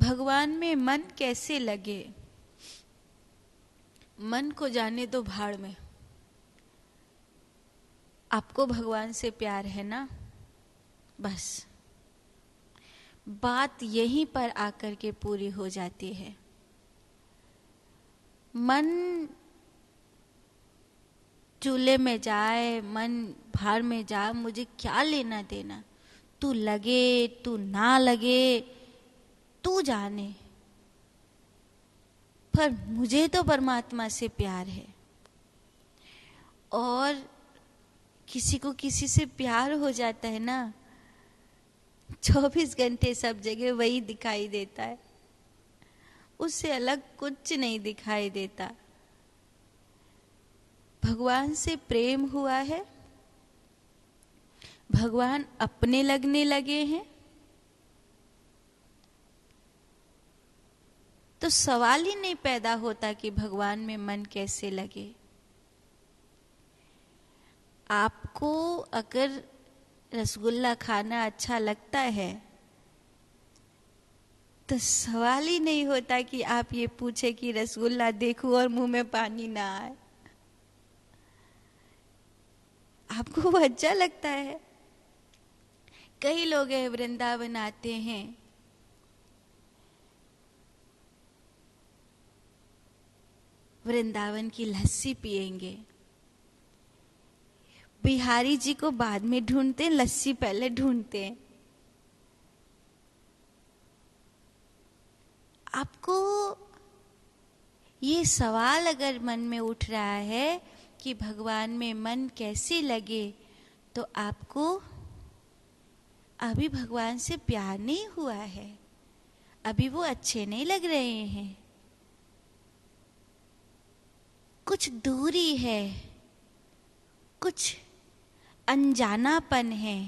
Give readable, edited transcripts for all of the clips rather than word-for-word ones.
भगवान में मन कैसे लगे। मन को जाने दो भाड़ में। आपको भगवान से प्यार है ना, बस बात यहीं पर आकर के पूरी हो जाती है। मन चूल्हे में जाए, मन भाड़ में जाए, मुझे क्या लेना देना। तू लगे तू ना लगे तू जाने, पर मुझे तो परमात्मा से प्यार है। और किसी को किसी से प्यार हो जाता है ना, 24 घंटे सब जगह वही दिखाई देता है, उससे अलग कुछ नहीं दिखाई देता। भगवान से प्रेम हुआ है, भगवान अपने लगने लगे हैं, तो सवाल ही नहीं पैदा होता कि भगवान में मन कैसे लगे। आपको अगर रसगुल्ला खाना अच्छा लगता है तो सवाल ही नहीं होता कि आप ये पूछे कि रसगुल्ला देखूं और मुंह में पानी ना आए। आपको वो अच्छा लगता है। कई लोग हैं वृंदावन आते हैं, वृंदावन की लस्सी पिएंगे। बिहारी जी को बाद में ढूंढते, लस्सी पहले ढूंढते हैं। आपको ये सवाल अगर मन में उठ रहा है कि भगवान में मन कैसे लगे, तो आपको अभी भगवान से प्यार नहीं हुआ है, अभी वो अच्छे नहीं लग रहे हैं, कुछ दूरी है, कुछ अनजानापन है।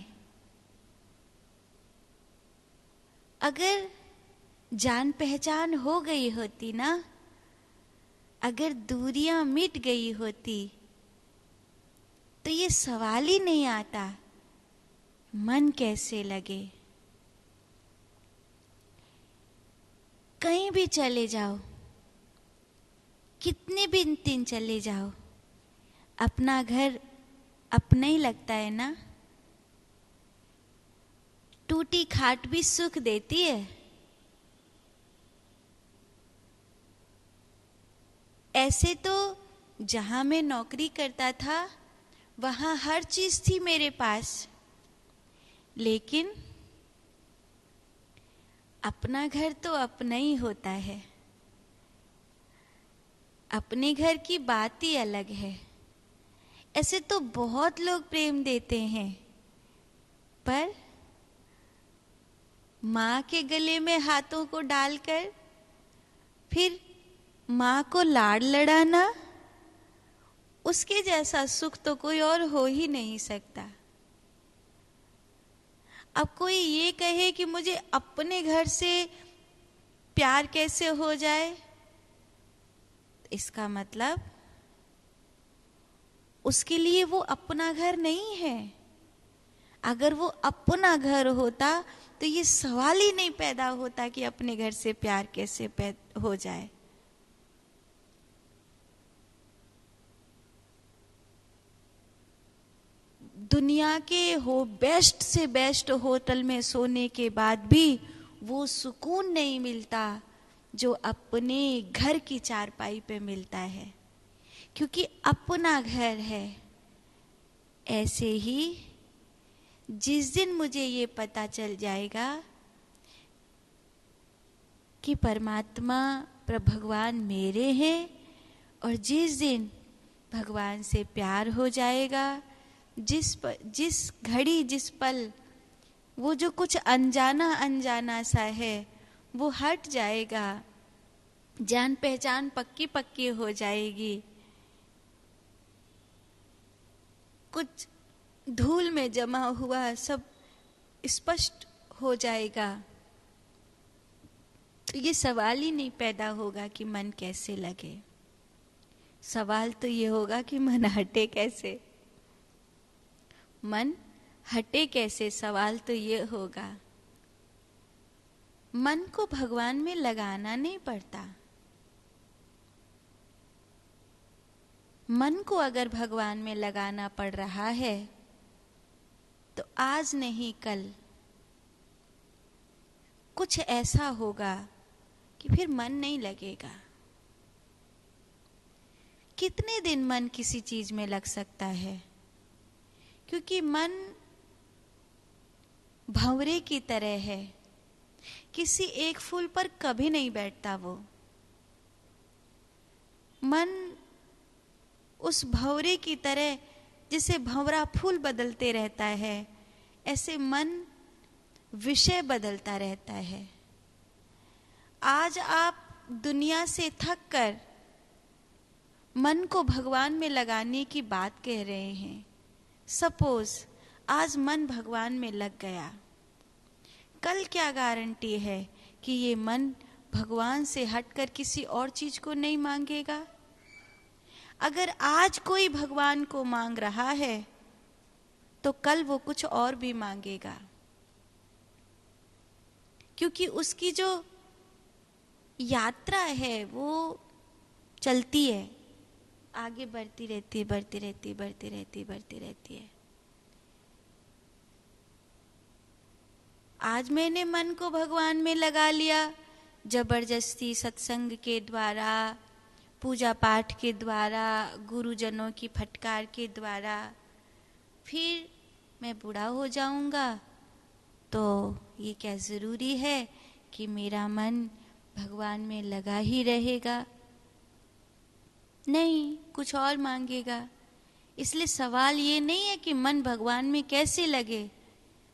अगर जान पहचान हो गई होती ना, अगर दूरियां मिट गई होती, तो ये सवाल ही नहीं आता मन कैसे लगे। कहीं भी चले जाओ, कितने भी दिन चले जाओ, अपना घर अपना ही लगता है ना। टूटी खाट भी सुख देती है। ऐसे तो जहां मैं नौकरी करता था वहां हर चीज थी मेरे पास, लेकिन अपना घर तो अपना ही होता है। अपने घर की बात ही अलग है। ऐसे तो बहुत लोग प्रेम देते हैं, पर माँ के गले में हाथों को डालकर फिर माँ को लाड़ लड़ाना, उसके जैसा सुख तो कोई और हो ही नहीं सकता। अब कोई ये कहे कि मुझे अपने घर से प्यार कैसे हो जाए, इसका मतलब उसके लिए वो अपना घर नहीं है। अगर वो अपना घर होता तो ये सवाल ही नहीं पैदा होता कि अपने घर से प्यार कैसे हो जाए। दुनिया के बेस्ट से बेस्ट होटल में सोने के बाद भी वो सुकून नहीं मिलता जो अपने घर की चारपाई पे मिलता है, क्योंकि अपना घर है। ऐसे ही जिस दिन मुझे ये पता चल जाएगा कि परमात्मा भगवान मेरे हैं, और जिस दिन भगवान से प्यार हो जाएगा, जिस घड़ी जिस पल वो जो कुछ अनजाना अनजाना सा है वो हट जाएगा, जान पहचान पक्की पक्की हो जाएगी, कुछ धूल में जमा हुआ सब स्पष्ट हो जाएगा, तो ये सवाल ही नहीं पैदा होगा कि मन कैसे लगे। सवाल तो ये होगा कि मन हटे कैसे, मन हटे कैसे, सवाल तो ये होगा। मन को भगवान में लगाना नहीं पड़ता। मन को अगर भगवान में लगाना पड़ रहा है तो आज नहीं कल कुछ ऐसा होगा कि फिर मन नहीं लगेगा। कितने दिन मन किसी चीज में लग सकता है? क्योंकि मन भंवरे की तरह है, किसी एक फूल पर कभी नहीं बैठता वो। मन उस भंवरे की तरह, जिसे भंवरा फूल बदलते रहता है, ऐसे मन विषय बदलता रहता है। आज आप दुनिया से थक कर मन को भगवान में लगाने की बात कह रहे हैं। सपोज आज मन भगवान में लग गया, कल क्या गारंटी है कि ये मन भगवान से हटकर किसी और चीज को नहीं मांगेगा? अगर आज कोई भगवान को मांग रहा है तो कल वो कुछ और भी मांगेगा, क्योंकि उसकी जो यात्रा है वो चलती है, आगे बढ़ती रहती है, बढ़ती रहती है, बढ़ती रहती है, बढ़ती रहती है। आज मैंने मन को भगवान में लगा लिया, जबरदस्ती सत्संग के द्वारा, पूजा पाठ के द्वारा, गुरुजनों की फटकार के द्वारा, फिर मैं बूढ़ा हो जाऊंगा तो ये क्या जरूरी है कि मेरा मन भगवान में लगा ही रहेगा? नहीं, कुछ और मांगेगा। इसलिए सवाल ये नहीं है कि मन भगवान में कैसे लगे,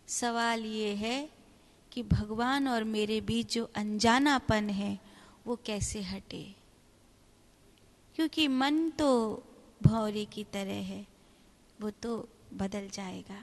सवाल ये है कि भगवान और मेरे बीच जो अनजानापन है वो कैसे हटे। क्योंकि मन तो भंवरे की तरह है, वो तो बदल जाएगा।